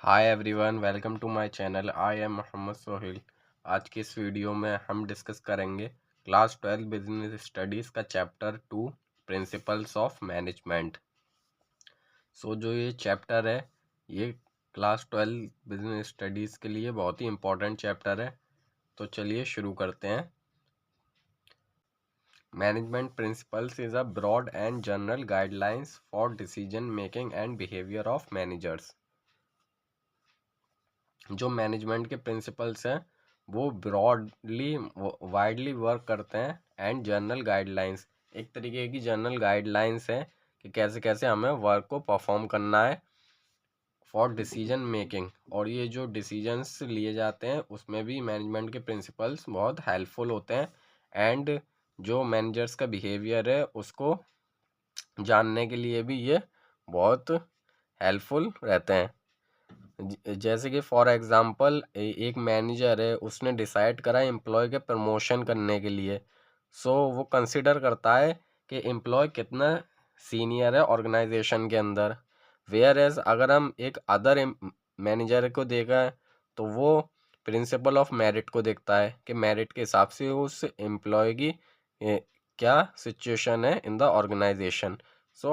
Hi everyone, welcome to my channel. I am Mohammad Sohail. आज की इस वीडियो में हम डिस्कस करेंगे क्लास 12 बिजनेस स्टडीज़ का चैप्टर 2 प्रिंसिपल्स ऑफ मैनेजमेंट। जो ये चैप्टर है ये क्लास 12 बिजनेस स्टडीज़ के लिए बहुत ही इम्पोर्टेंट चैप्टर है। तो चलिए शुरू करते हैं। Management principles is a broad and general guidelines for decision making and behaviour of managers. जो मैनेजमेंट के प्रिंसिपल्स हैं वो ब्रॉडली वाइडली वर्क करते हैं एंड जनरल गाइडलाइंस एक तरीके की जनरल गाइडलाइंस है कि कैसे कैसे हमें वर्क को परफॉर्म करना है फॉर डिसीजन मेकिंग। और ये जो डिसीजंस लिए जाते हैं उसमें भी मैनेजमेंट के प्रिंसिपल्स बहुत हेल्पफुल होते हैं एंड जो मैनेजर्स का बिहेवियर है उसको जानने के लिए भी ये बहुत हेल्पफुल रहते हैं। जैसे कि फॉर एग्ज़ाम्पल एक मैनेजर है, उसने डिसाइड करा एम्प्लॉय के प्रमोशन करने के लिए। वो कंसिडर करता है कि एम्प्लॉय कितना सीनियर है ऑर्गेनाइजेशन के अंदर। वेयर एज अगर हम एक अदर मैनेजर को देखा तो वो प्रिंसिपल ऑफ मेरिट को देखता है कि मेरिट के हिसाब से उस एम्प्लॉय की क्या सिचुएशन है इन द ऑर्गेनाइजेशन।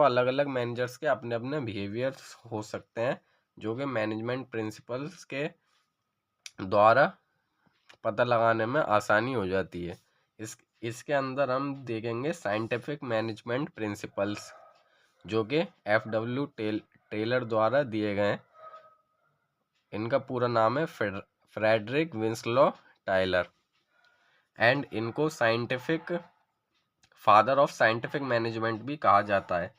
अलग अलग मैनेजर्स के अपने अपने बिहेवियर हो सकते हैं जो कि मैनेजमेंट प्रिंसिपल्स के द्वारा पता लगाने में आसानी हो जाती है। इसके अंदर हम देखेंगे साइंटिफिक मैनेजमेंट प्रिंसिपल्स जो कि FW टेलर द्वारा दिए गए हैं। इनका पूरा नाम है फ्रेडरिक विंसलो टाइलर एंड इनको scientific father of scientific management भी कहा जाता है।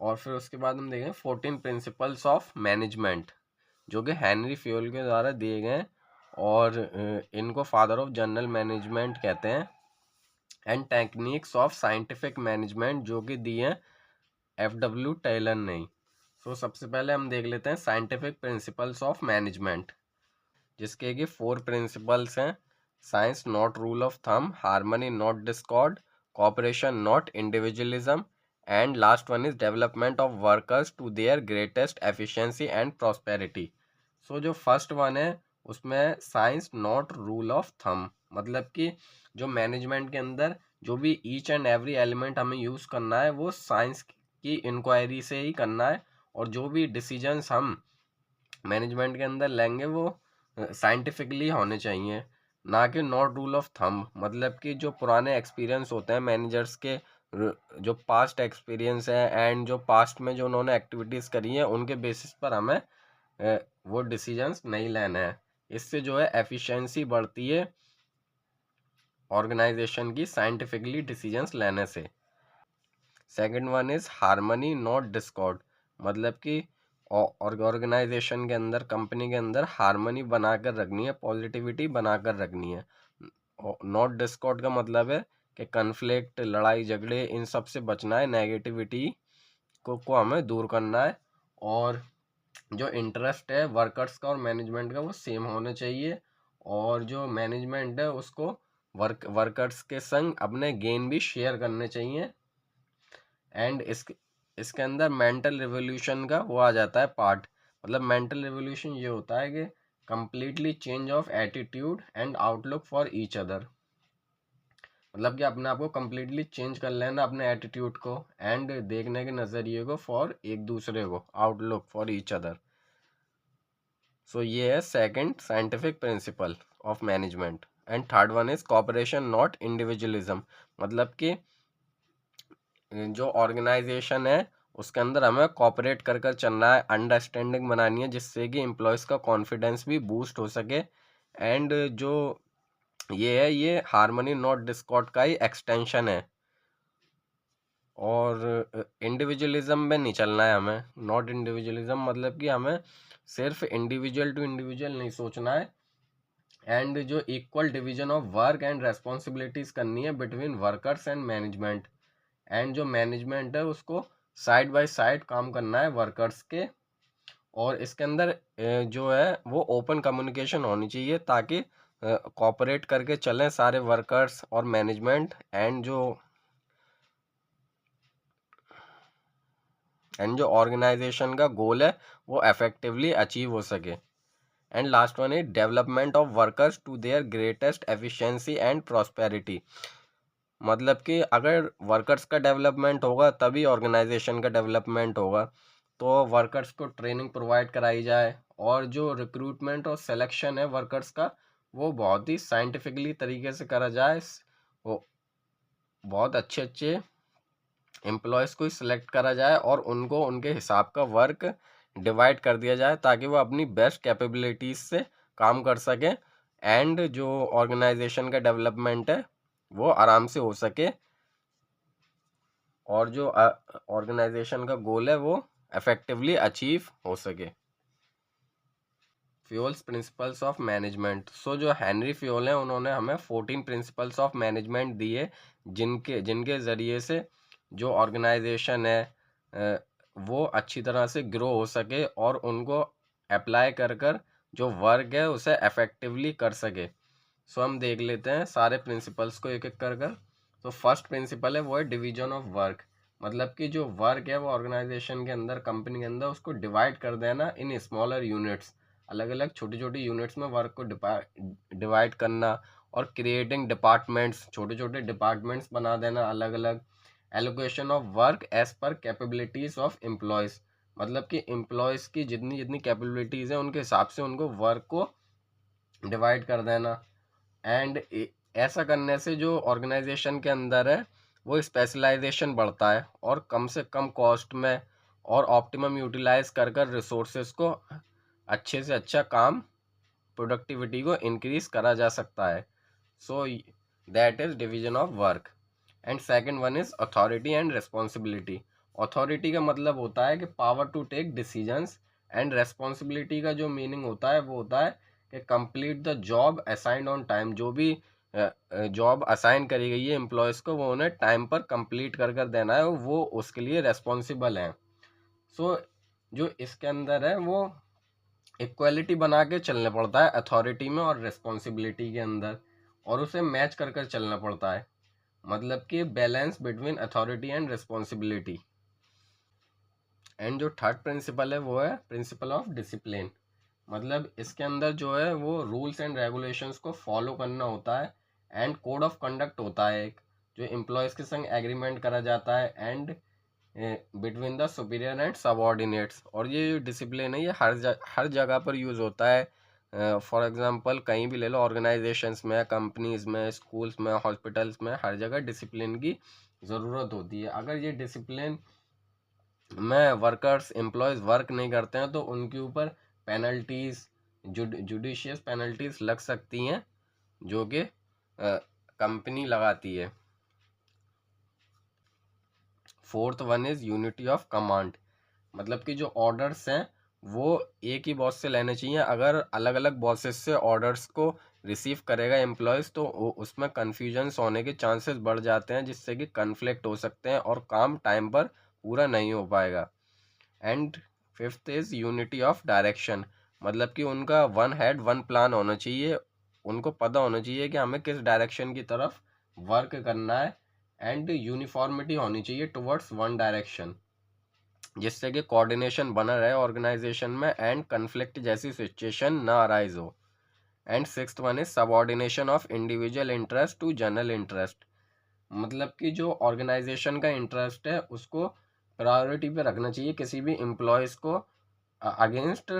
और फिर उसके बाद हम देखेंगे 14 प्रिंसिपल्स ऑफ मैनेजमेंट जो कि हेनरी फ्यूल के द्वारा दिए गए और इनको फादर ऑफ जनरल मैनेजमेंट कहते हैं and techniques of scientific management जो कि दिए हैं FW टेलर ने। सबसे पहले हम देख लेते हैं साइंटिफिक प्रिंसिपल्स ऑफ मैनेजमेंट जिसके कि 4 प्रिंसिपल्स हैं। Science not rule of thumb, harmony not discord, cooperation not individualism and last one is development of workers to their greatest efficiency and prosperity. जो फर्स्ट वन है उसमें science not rule of thumb, मतलब कि जो management के अंदर जो भी ईच एंड एवरी एलिमेंट हमें यूज़ करना है वो साइंस की इंक्वायरी से ही करना है। और जो भी डिसीजंस हम मैनेजमेंट के अंदर लेंगे वो साइंटिफिकली होने चाहिए, ना कि नॉट रूल ऑफ थंब। मतलब कि जो पुराने एक्सपीरियंस होते हैं मैनेजर्स के, जो पास्ट एक्सपीरियंस है एंड जो पास्ट में जो उन्होंने एक्टिविटीज़ करी हैं उनके बेसिस पर हमें वो डिसीजंस नहीं लेना है। इससे जो है एफिशिएंसी बढ़ती है ऑर्गेनाइजेशन की साइंटिफिकली डिसीजंस लेने से। Second one is harmony not Discord, मतलब कि ऑर्गेनाइजेशन के अंदर, कंपनी के अंदर हार्मनी बनाकर रखनी है, पॉजिटिविटी बनाकर रखनी है। नॉट डिस्कॉर्ड का मतलब है कि कन्फ्लिक्ट, लड़ाई झगड़े, इन सब से बचना है, नेगेटिविटी को हमें दूर करना है। और जो इंटरेस्ट है वर्कर्स का और मैनेजमेंट का वो सेम होना चाहिए। और जो मैनेजमेंट है उसको वर्कर्स के संग अपने गेन भी शेयर करने चाहिए। एंड इसके अंदर मेंटल रिवोल्यूशन का वो आ जाता है पार्ट। मतलब मेंटल रिवोल्यूशन ये होता है कि completely change of attitude and outlook for each other, मतलब कि अपने आप को कम्प्लीटली चेंज कर लेना, अपने एटीट्यूड को एंड देखने के नज़रिए को फॉर एक दूसरे को, आउटलुक फॉर ईच अदर। ये है second scientific principle of management. And third one is cooperation not individualism, मतलब कि जो ऑर्गेनाइजेशन है उसके अंदर हमें कॉपरेट कर कर चलना है, अंडरस्टैंडिंग बनानी है जिससे कि एम्प्लॉयज़ का कॉन्फिडेंस भी बूस्ट हो सके। एंड जो ये है ये हार्मनी नॉट डिस्कॉर्ड का ही एक्सटेंशन है। और इंडिविजुअलिज्म में नहीं चलना है हमें। नॉट इंडिविजुअलिज्म मतलब कि हमें सिर्फ इंडिविजुअल टू इंडिविजुअल नहीं सोचना है एंड जो equal division of work and responsibilities करनी है between workers and management. And जो मैनेजमेंट है उसको साइड बाय साइड काम करना है वर्कर्स के। और इसके अंदर जो है वो ओपन कम्युनिकेशन होनी चाहिए ताकि कोऑपरेट करके चलें सारे वर्कर्स और मैनेजमेंट। एंड जो ऑर्गेनाइजेशन का गोल है वो इफेक्टिवली अचीव हो सके। And last one is development of workers to their greatest efficiency and prosperity. मतलब कि अगर वर्कर्स का डेवलपमेंट होगा तभी ऑर्गेनाइजेशन का डेवलपमेंट होगा। तो वर्कर्स को ट्रेनिंग प्रोवाइड कराई जाए और जो रिक्रूटमेंट और सिलेक्शन है वर्कर्स का वो बहुत ही साइंटिफिकली तरीके से करा जाए। वो बहुत अच्छे अच्छे एम्प्लॉयज़ को सिलेक्ट करा जाए और उनको उनके हिसाब का वर्क डिवाइड कर दिया जाए ताकि वो अपनी बेस्ट कैपेबिलिटीज़ से काम कर सकें एंड जो ऑर्गेनाइजेशन का डेवलपमेंट है वो आराम से हो सके और जो ऑर्गेनाइजेशन का गोल है वो इफेक्टिवली अचीव हो सके। Fayol's principles of management. So जो हेनरी फ्यूल हैं उन्होंने हमें 14 प्रिंसिपल्स ऑफ मैनेजमेंट दिए जिनके जिनके ज़रिए से जो ऑर्गेनाइजेशन है वो अच्छी तरह से ग्रो हो सके और उनको अप्लाई कर कर जो वर्क है उसे इफेक्टिवली कर सके। सो हम देख लेते हैं सारे प्रिंसिपल्स को एक एक कर कर। तो फर्स्ट प्रिंसिपल है वो है डिवीजन ऑफ वर्क। मतलब कि जो वर्क है वो ऑर्गेनाइजेशन के अंदर कंपनी के अंदर उसको डिवाइड कर देना इन स्मॉलर यूनिट्स। अलग अलग छोटी छोटी यूनिट्स में वर्क को डिवाइड करना और क्रिएटिंग डिपार्टमेंट्स, छोटे छोटे डिपार्टमेंट्स बना देना अलग अलग। Allocation of work as per capabilities of employees. मतलब कि एम्प्लॉयज़ की जितनी जितनी कैपेबिलिटीज़ हैं उनके हिसाब से उनको वर्क को डिवाइड कर देना। एंड ऐसा करने से जो ऑर्गेनाइजेशन के अंदर है वो स्पेशलाइजेशन बढ़ता है और कम से कम कॉस्ट में और ऑप्टिमम यूटिलाइज कर कर रिसोर्सेज को अच्छे से अच्छा काम, प्रोडक्टिविटी को इंक्रीज करा जा सकता है। So that is division of work. And second one is authority and responsibility. Authority का मतलब होता है कि power to take decisions and responsibility का जो मीनिंग होता है वो होता है कि complete the job assigned on time. जो भी जॉब असाइन करी गई है एम्प्लॉयज़ को वो उन्हें टाइम पर कंप्लीट कर कर देना है, वो उसके लिए रेस्पॉन्सिबल हैं। सो जो इसके अंदर है वो इक्वालिटी बना के चलना पड़ता है अथॉरिटी में और रिस्पॉन्सिबिलिटी के अंदर, और उसे मैच कर कर चलना पड़ता है। मतलब कि balance between authority and responsibility. And जो थर्ड प्रिंसिपल है वो है प्रिंसिपल ऑफ डिसिप्लिन। मतलब इसके अंदर जो है वो रूल्स एंड रेगुलेशंस को फॉलो करना होता है एंड कोड ऑफ कंडक्ट होता है एक, जो एम्प्लॉयज़ के संग एग्रीमेंट करा जाता है and between the superior and subordinates. और ये जो डिसिप्लिन है ये हर जगह पर यूज़ होता है। फॉर एग्जांपल कहीं भी ले लो, ऑर्गेनाइजेशंस में, कंपनीज में, स्कूल्स में, हॉस्पिटल्स में, हर जगह डिसिप्लिन की ज़रूरत होती है। अगर ये डिसिप्लिन में वर्कर्स एम्प्लॉयज़ वर्क नहीं करते हैं तो उनके ऊपर पेनल्टीज़, जुडिशियस पेनल्टीज़ लग सकती हैं जो कि कंपनी लगाती है। Fourth one is unity of command. मतलब कि जो ऑर्डर्स हैं वो एक ही बॉस से लेने चाहिए। अगर अलग अलग बॉसेस से ऑर्डर्स को रिसीव करेगा एम्प्लॉयज़ तो उसमें कन्फ्यूजन्स होने के चांसेस बढ़ जाते हैं जिससे कि कन्फ्लिक्ट हो सकते हैं और काम टाइम पर पूरा नहीं हो पाएगा। And fifth is unity of direction. मतलब कि उनका वन हेड वन प्लान होना चाहिए। उनको पता होना चाहिए कि हमें किस डायरेक्शन की तरफ वर्क करना है एंड यूनिफॉर्मिटी होनी चाहिए टुवर्ड्स वन डायरेक्शन, जिससे कि कोऑर्डिनेशन बना रहे ऑर्गेनाइजेशन में एंड कन्फ्लिक्ट जैसी सिचुएशन ना अराइज हो। And sixth one is subordination of individual interest to general interest. मतलब कि जो ऑर्गेनाइजेशन का इंटरेस्ट है उसको प्रायोरिटी पे रखना चाहिए किसी भी एम्प्लॉयज़ को अगेंस्ट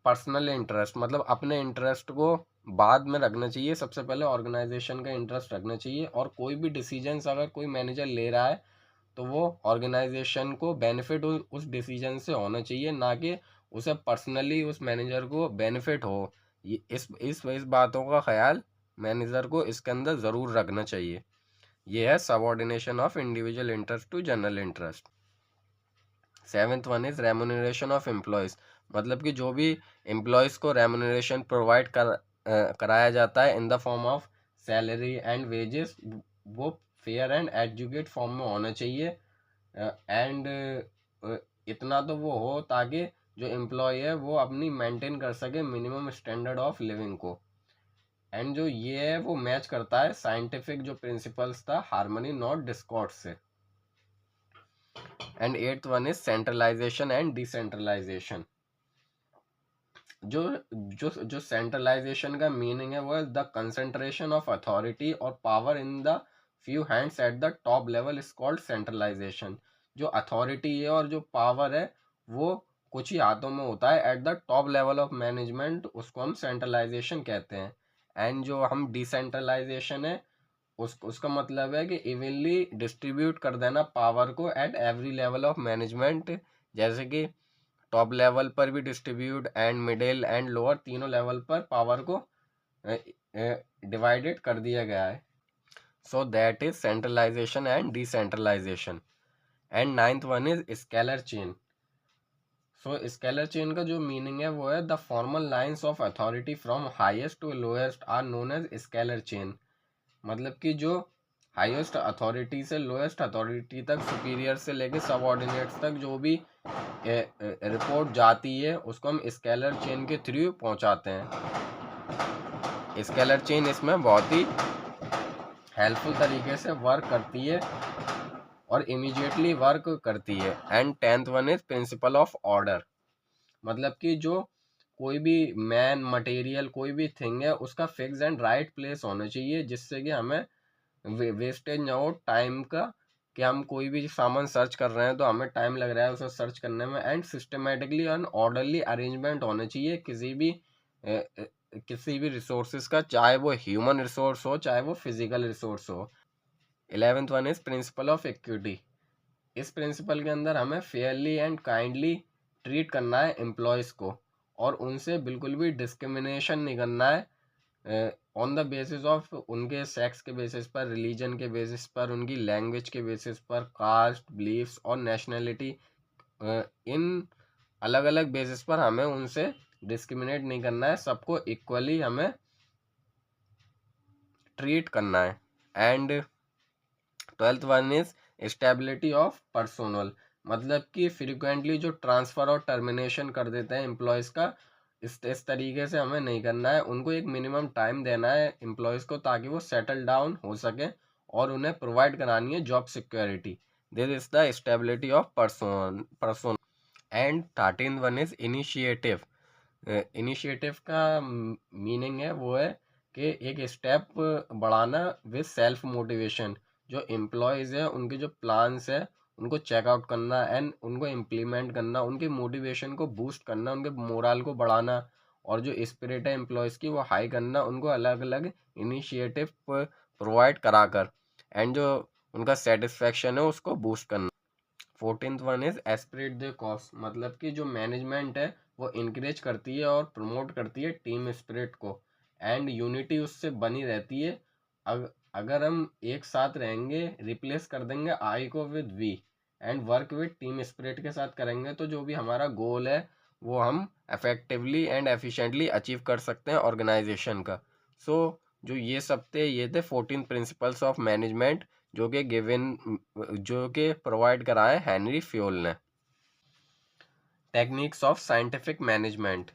पर्सनल इंटरेस्ट। मतलब अपने इंटरेस्ट को बाद में रखना चाहिए, सबसे पहले ऑर्गेनाइजेशन का इंटरेस्ट रखना चाहिए। और कोई भी डिसीजंस अगर कोई मैनेजर ले रहा है तो वो ऑर्गेनाइजेशन को बेनिफिट उस डिसीजन से होना चाहिए, ना कि उसे पर्सनली उस मैनेजर को बेनिफिट हो। ये इस बातों का ख्याल मैनेजर को इसके अंदर ज़रूर रखना चाहिए। ये है subordination of individual interest to general interest. Seventh one is remuneration of employees. मतलब कि जो भी एम्प्लॉयज़ को रेमुनरेशन प्रोवाइड कराया जाता है in the form of salary and wages, वो फेयर एंड एजुकेट फॉर्म में होना चाहिए। एंड इतना तो वो हो ताकि जो एम्प्लॉय है वो अपनी मेंटेन कर सके मिनिमम स्टैंडर्ड ऑफ लिविंग को। एंड जो ये है वो मैच करता है साइंटिफिक जो प्रिंसिपल्स था हार्मनी नॉट डिस्कॉर्ड से। And 8th one is centralisation and decentralisation. जो जो जो सेंट्रलाइजेशन का मीनिंग है वो है द कंसंट्रेशन ऑफ अथॉरिटी और power in the few hands at the top level is called centralisation. जो अथॉरिटी है और जो पावर है वो कुछ ही हाथों में होता है eight the top level of management, उसको हम सेंट्रलाइजेशन कहते हैं। एंड जो हम डिसेंट्रलाइजेशन है उसका मतलब है कि इवनली डिस्ट्रीब्यूट कर देना पावर को at every level of management, जैसे कि टॉप लेवल पर भी distribute and middle and lower तीनों लेवल पर पावर को डिवाइडेड कर दिया गया है। So that is centralisation and decentralisation. And 9th one is scalar chain. सो स्केलर चेन का जो मीनिंग है वो है the formal lines of authority from highest to lowest are known as scalar chain. मतलब कि जो हाईएस्ट अथॉरिटी से लोएस्ट अथॉरिटी तक, सुपीरियर से लेके सबऑर्डिनेट्स तक जो भी रिपोर्ट जाती है उसको हम स्केलर चेन के थ्रू पहुंचाते हैं। स्केलर चेन इसमें बहुत ही हेल्पफुल तरीके से वर्क करती है और इमीडिएटली वर्क करती है। And 10th one is principle of order. मतलब कि जो कोई भी मैन मटेरियल कोई भी थिंग है उसका फिक्स एंड राइट प्लेस होना चाहिए, जिससे कि हमें वेस्टेज ना हो टाइम का, कि हम कोई भी सामान सर्च कर रहे हैं तो हमें टाइम लग रहा है उसे सर्च करने में। And systematically and orderly arrangement होना चाहिए किसी भी रिसोर्सेज का, चाहे वो ह्यूमन रिसोर्स हो चाहे वो फिजिकल रिसोर्स हो। 11th one is principle of equity. इस प्रिंसिपल के अंदर हमें फेयरली एंड काइंडली ट्रीट करना है एम्प्लॉयज़ को, और उनसे बिल्कुल भी डिस्क्रिमिनेशन नहीं करना है ऑन द बेसिस ऑफ उनके सेक्स के बेसिस पर, रिलीजन के बेसिस पर, उनकी लैंग्वेज के बेसिस पर, कास्ट, बिलीफ्स और नेशनलिटी, इन अलग अलग बेसिस पर हमें उनसे डिस्क्रिमिनेट नहीं करना है, सबको इक्वली हमें ट्रीट करना है। And 12th one is stability of personnel. मतलब कि फ्रिक्वेंटली जो ट्रांसफ़र और टर्मिनेशन कर देते हैं एम्प्लॉयज़ का, इस तरीके से हमें नहीं करना है। उनको एक मिनिमम टाइम देना है एम्प्लॉयज़ को, ताकि वो सेटल डाउन हो सके, और उन्हें प्रोवाइड करानी है job security. This is the stability of person. And 13th one is initiative. Initiative का मीनिंग है वो है कि एक स्टेप बढ़ाना विद सेल्फ मोटिवेशन। जो एम्प्लॉयज़ है उनके जो प्लान्स है उनको चेकआउट करना एंड उनको इम्प्लीमेंट करना, उनके मोटिवेशन को बूस्ट करना, उनके मोरल को बढ़ाना, और जो स्पिरिट है एम्प्लॉयज़ की वो हाई करना, उनको अलग अलग इनिशिएटिव प्रोवाइड कराकर, एंड जो उनका सेटिस्फेक्शन है उसको बूस्ट करना। 14th one is aspirate the cause. मतलब कि जो मैनेजमेंट है वो इनक्रेज करती है और प्रमोट करती है टीम स्पिरिट को, एंड यूनिटी उससे बनी रहती है। अगर हम एक साथ रहेंगे, रिप्लेस कर देंगे आई को with we, and work with team spirit के साथ करेंगे, तो जो भी हमारा गोल है वो हम इफेक्टिवली एंड एफिशिएंटली अचीव कर सकते हैं ऑर्गेनाइजेशन का। सो जो ये थे 14 प्रिंसिपल्स ऑफ मैनेजमेंट, जो कि प्रोवाइड कराए हेनरी फ्योल ने। Techniques of scientific management.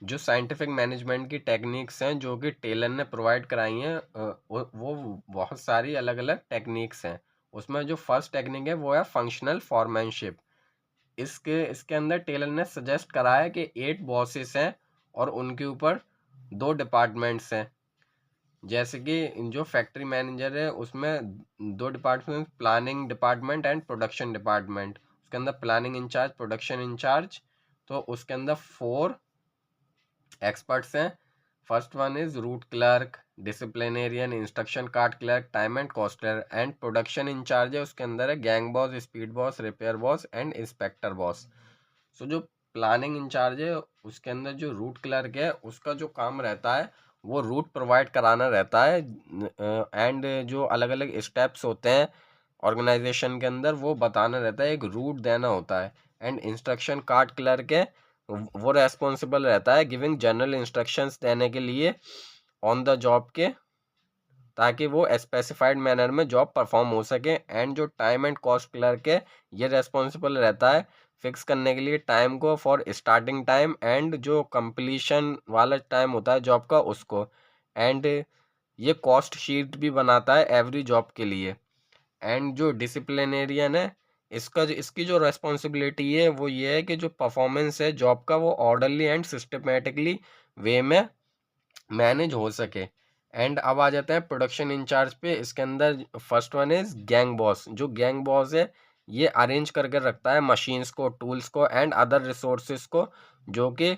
जो साइंटिफिक मैनेजमेंट की टेक्निक्स हैं जो कि टेलर ने प्रोवाइड कराई हैं, वो बहुत सारी अलग अलग टेक्निक्स हैं। उसमें जो फर्स्ट टेक्निक है वो है फंक्शनल फॉरमैनशिप। इसके अंदर टेलर ने सजेस्ट करा है कि 8 बॉसेस हैं और उनके ऊपर 2 डिपार्टमेंट्स हैं। जैसे कि जो फैक्ट्री मैनेजर है उसमें 2 department, planning department and production department. उसके अंदर प्लानिंग इंचार्ज, प्रोडक्शन इंचार्ज, तो उसके अंदर 4 एक्सपर्ट्स हैं। First one is route clerk, disciplinarian, instruction card clerk, time and coster. And production incharge है उसके अंदर है gang boss, speed boss, repair boss and inspector boss. So जो प्लानिंग इंचार्ज है उसके अंदर जो रूट क्लर्क है उसका जो काम रहता है वो रूट प्रोवाइड कराना रहता है, एंड जो अलग अलग स्टेप्स होते हैं ऑर्गेनाइजेशन के अंदर वो बताना रहता है, एक रूट देना होता है। एंड इंस्ट्रक्शन कार्ड क्लर्क है वो रेस्पॉन्सिबल रहता है गिविंग जनरल इंस्ट्रक्शंस देने के लिए ऑन द जॉब के, ताकि वो स्पेसिफाइड मैनर में जॉब परफॉर्म हो सके। एंड जो टाइम एंड कॉस्ट क्लर्क है ये रेस्पॉन्सिबल रहता है फिक्स करने के लिए टाइम को फॉर स्टार्टिंग टाइम एंड जो कंप्लीशन वाला टाइम होता है जॉब का उसको। एंड ये कॉस्ट शीट भी बनाता है एवरी जॉब के लिए। एंड जो डिसिप्लिनेरियन है इसकी जो रेस्पॉन्सिबिलिटी है वो ये है कि जो परफॉर्मेंस है जॉब का वो ऑर्डरली एंड सिस्टमेटिकली वे में मैनेज हो सके। एंड अब आ जाते हैं प्रोडक्शन इंचार्ज पे। इसके अंदर first one is gang boss. जो गैंग बॉस है ये अरेंज करके रखता है मशीन्स को, टूल्स को एंड अदर रिसोर्सेज को जो कि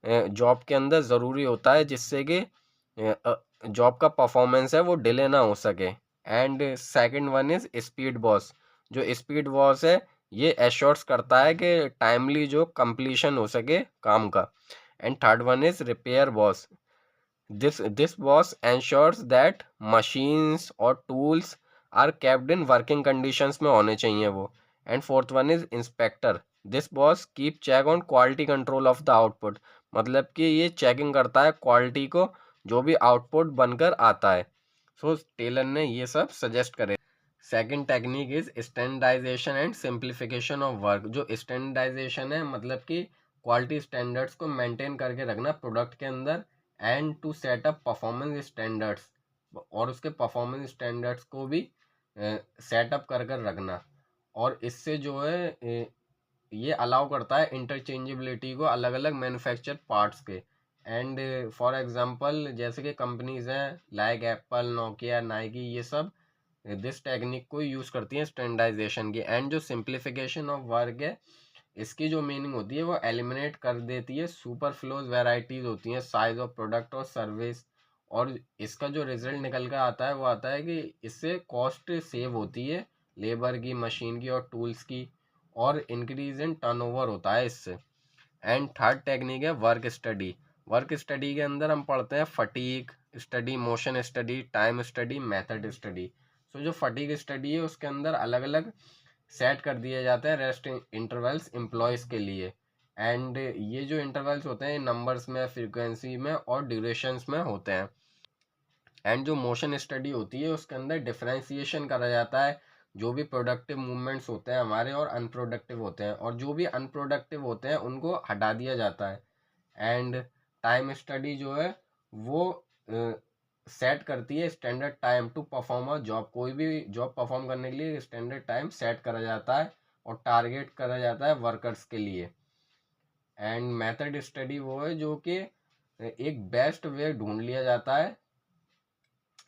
जॉब के अंदर ज़रूरी होता है जिससे कि जॉब का परफॉर्मेंस है वो डिले ना हो सके। And second one is speed boss. जो स्पीड बॉस है ये एश्योर्स करता है कि टाइमली जो कंप्लीशन हो सके काम का। And third one is repair boss. This boss ensures that machines और tools are kept in working conditions में होने चाहिए वो। And fourth one is inspector. This boss keep check on quality control of the output. मतलब कि ये checking करता है क्वालिटी को जो भी आउटपुट बनकर आता है। सो टेलर ने ये सब सजेस्ट करे। Second technique is standardisation and simplification of work. जो स्टैंडर्डाइजेशन है मतलब कि क्वालिटी स्टैंडर्ड्स को मेंटेन करके रखना प्रोडक्ट के अंदर and to set up performance standards. और उसके परफॉर्मेंस स्टैंडर्ड्स को भी सेटअप कर कर रखना। और इससे जो है ये अलाउ करता है इंटरचेंजेबिलिटी को अलग अलग मैन्युफैक्चर पार्ट्स के। एंड फॉर एग्जांपल जैसे कि कंपनीज हैं लाइक एप्पल, नोकिया, नाइकी, ये सब दिस टेक्निक को यूज़ करती हैं स्टैंडर्डाइजेशन की। एंड जो सिंप्लीफिकेशन ऑफ वर्क है इसकी जो मीनिंग होती है वो एलिमिनेट कर देती है सुपर फ्लोज वेराइटीज होती हैं साइज ऑफ प्रोडक्ट और सर्विस। और इसका जो रिजल्ट निकल कर आता है वो आता है कि इससे कॉस्ट सेव होती है लेबर की, मशीन की और टूल्स की। और इंक्रीज इन टर्नओवर होता है इससे। एंड थर्ड टेक्निक है वर्क स्टडी। वर्क स्टडी के अंदर हम पढ़ते हैं fatigue study, motion study, time study, method study. So जो फटीक स्टडी है उसके अंदर अलग अलग सेट कर दिए जाते हैं रेस्ट इंटरवल्स एम्प्लॉयज़ के लिए। एंड ये जो इंटरवल्स होते हैं नंबर्स में, फ्रीक्वेंसी में और ड्यूरेशंस में होते हैं। एंड जो मोशन स्टडी होती है उसके अंदर डिफरेंशिएशन करा जाता है जो भी प्रोडक्टिव मूवमेंट्स होते हैं हमारे और अनप्रोडक्टिव होते हैं, और जो भी अनप्रोडक्टिव होते हैं उनको हटा दिया जाता है। एंड टाइम स्टडी जो है वो सेट करती है standard time to perform a job. कोई भी जॉब परफॉर्म करने के लिए स्टैंडर्ड टाइम सेट करा जाता है और टारगेट करा जाता है वर्कर्स के लिए। एंड मेथड स्टडी वो है जो कि एक बेस्ट वे ढूंढ लिया जाता है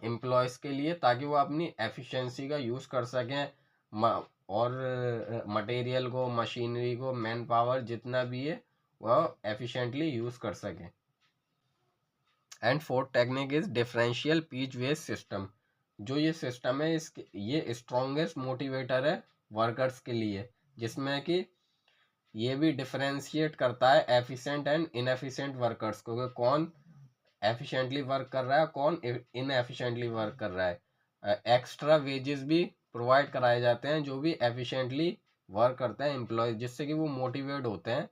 एम्प्लॉयज़ के लिए ताकि वो अपनी एफिशिएंसी का यूज़ कर सकें और मटेरियल को, मशीनरी को, मैन पावर जितना भी है वह एफिशिएंटली यूज़ कर सकें। And fourth technique is differential piece wage system. जो ये सिस्टम है इसके ये स्ट्रॉन्गेस्ट मोटिवेटर है वर्कर्स के लिए, जिसमें कि ये भी डिफरेंशिएट करता है एफिशिएंट एंड इनएफिशिएंट वर्कर्स को कि कौन एफिशिएंटली वर्क कर रहा है, कौन इनएफिशिएंटली वर्क कर रहा है। एक्स्ट्रा वेजेस भी प्रोवाइड कराए जाते हैं जो भी एफिशिएंटली वर्क करते हैं एम्प्लॉय, जिससे कि वो मोटिवेट होते हैं।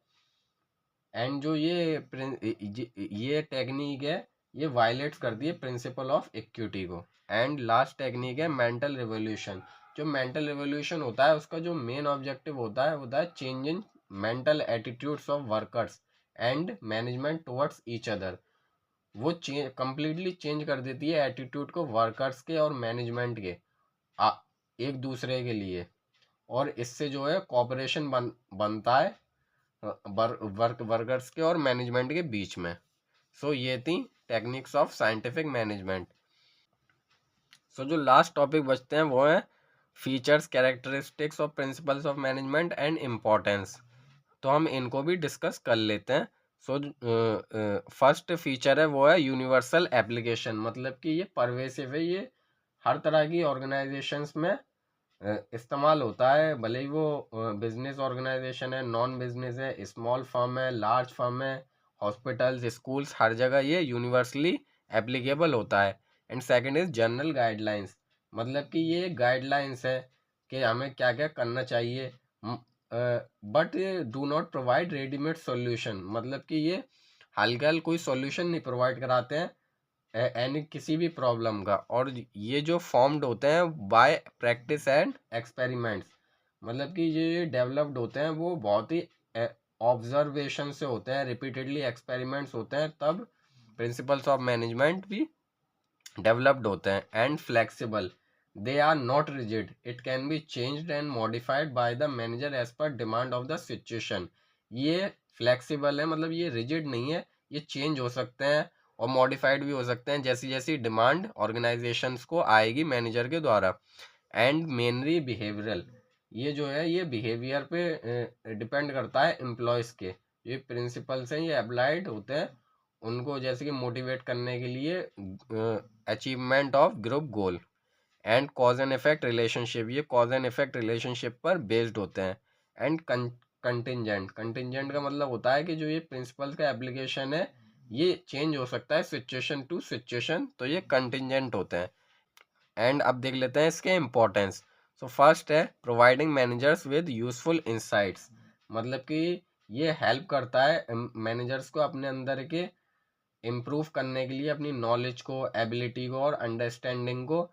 एंड जो ये टेक्निक है ये वायलेट्स करती है प्रिंसिपल ऑफ इक्विटी को। एंड लास्ट टेक्निक है मेंटल रिवोल्यूशन। जो मेंटल रिवोल्यूशन होता है उसका जो मेन ऑब्जेक्टिव होता है change in mental attitudes of workers and management towards each other. वो कंप्लीटली चेंज कर देती है एटीट्यूड को वर्कर्स के और मैनेजमेंट के आ, एक दूसरे के लिए। और इससे जो है कॉपरेशन बनता है वर्कर्स के और मैनेजमेंट के बीच में। सो ये थी techniques of scientific management. So जो लास्ट टॉपिक बचते हैं वो है features, characteristics of principles of management and importance. तो हम इनको भी डिस्कस कर लेते हैं। सो फर्स्ट फीचर है वो है यूनिवर्सल एप्लीकेशन। मतलब कि ये परवेसिव है, ये हर तरह की ऑर्गेनाइजेशंस में इस्तेमाल होता है, भले ही वो बिजनेस ऑर्गेनाइजेशन है, नॉन बिजनेस है, स्मॉल फर्म है, लार्ज फर्म है, हॉस्पिटल्स, स्कूल्स, हर जगह ये यूनिवर्सली एप्लीकेबल होता है। And second is general guidelines. मतलब कि ये गाइडलाइंस है कि हमें क्या क्या करना चाहिए, but do not provide readymade solution. मतलब कि ये हल्का कोई सॉल्यूशन नहीं प्रोवाइड कराते हैं एनी किसी भी प्रॉब्लम का। और ये जो फॉर्म्ड होते हैं बाय प्रैक्टिस एंड एक्सपेरिमेंट्स। मतलब कि ये डेवलप्ड होते हैं वो बहुत ही ऑब्जर्वेशन से होते हैं, रिपीटेडली एक्सपेरिमेंट्स होते हैं, तब प्रिंसिपल्स ऑफ मैनेजमेंट भी डेवलप्ड होते हैं। And flexible. They are not rigid, it can be changed and modified by the manager as per demand of the situation. ये फ्लेक्सिबल है, मतलब ये रिजिड नहीं है, ये चेंज हो सकते हैं और मॉडिफाइड भी हो सकते हैं जैसी जैसी डिमांड ऑर्गेनाइजेशंस को आएगी मैनेजर के द्वारा। एंड मेनली बिहेवियरल, ये जो है ये बिहेवियर पे डिपेंड करता है एम्प्लॉयज़ के। ये प्रिंसिपल्स हैं, ये अप्लाइड होते हैं उनको, जैसे कि मोटिवेट करने के लिए achievement of group goal. And cause and effect relationship, ये कॉज एंड इफेक्ट रिलेशनशिप पर बेस्ड होते हैं। एंड कंटिजेंट, कंटिजेंट का मतलब होता है कि जो ये प्रिंसिपल्स का एप्लीकेशन है ये चेंज हो सकता है सिचुएशन टू सिचुएशन, तो ये कंटिजेंट होते हैं। एंड अब देख लेते हैं इसके इम्पोर्टेंस। सो फर्स्ट है providing managers with useful insights, मतलब कि ये हेल्प करता है मैनेजर्स को अपने अंदर के इम्प्रूव करने के लिए, अपनी नॉलेज को, एबिलिटी को और अंडरस्टैंडिंग को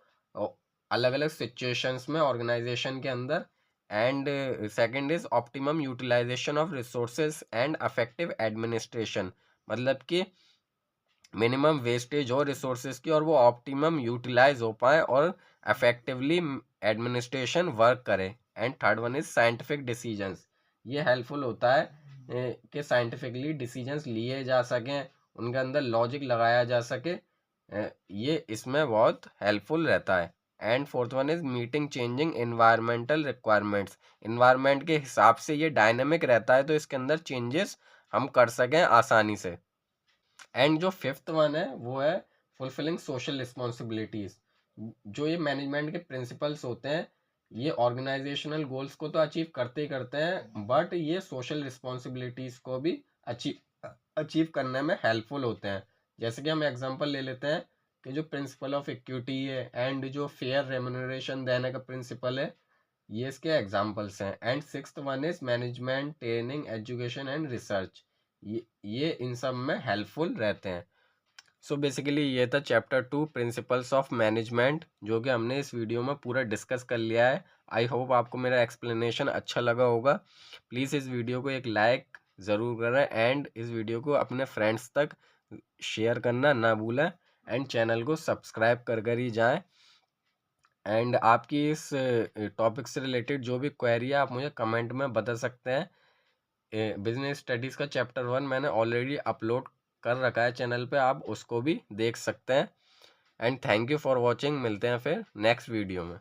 अलग अलग सिचुएशंस में ऑर्गेनाइजेशन के अंदर। And second is optimum utilisation of resources and effective administration, मतलब कि मिनिमम वेस्टेज हो रिसोर्सेज की और वो ऑप्टिमम यूटिलाइज हो पाए और अफेक्टिवली एडमिनिस्ट्रेशन वर्क करे। And third one is scientific decisions, ये हेल्पफुल होता है कि साइंटिफिकली डिसीजंस लिए जा सकें, उनके अंदर लॉजिक लगाया जा सके, ये इसमें बहुत हेल्पफुल रहता है। And fourth one is meeting changing environmental requirements, environment के हिसाब से ये डायनेमिक रहता है तो इसके अंदर चेंजेस हम कर सकें आसानी से। एंड जो फिफ्थ वन है वो है फुलफिलिंग सोशल रिस्पॉन्सिबिलिटीज। जो ये मैनेजमेंट के प्रिंसिपल्स होते हैं ये ऑर्गेनाइजेशनल गोल्स को तो अचीव करते ही करते हैं, बट ये सोशल रिस्पॉन्सिबिलिटीज को भी अचीव करने में हेल्पफुल होते हैं। जैसे कि हम एग्जांपल ले लेते हैं कि जो प्रिंसिपल ऑफ इक्विटी है एंड जो फेयर रेम्यूनरेशन देने का प्रिंसिपल है, ये इसके एग्जाम्पल्स हैं। And sixth one is management training education and research, ये इन सब में हेल्पफुल रहते हैं। सो बेसिकली ये था चैप्टर 2 प्रिंसिपल्स ऑफ मैनेजमेंट, जो कि हमने इस वीडियो में पूरा डिस्कस कर लिया है। आई होप आपको मेरा एक्सप्लेनेशन अच्छा लगा होगा। प्लीज़ इस वीडियो को एक लाइक ज़रूर करें एंड इस वीडियो को अपने फ्रेंड्स तक शेयर करना ना भूलें एंड चैनल को सब्सक्राइब कर ही जाएं। एंड आपकी इस टॉपिक से रिलेटेड जो भी क्वेरी है आप मुझे कमेंट में बता सकते हैं। बिजनेस स्टडीज़ का चैप्टर 1 मैंने ऑलरेडी अपलोड कर रखा है चैनल पे, आप उसको भी देख सकते हैं। And thank you for watching, मिलते हैं फिर नेक्स्ट वीडियो में।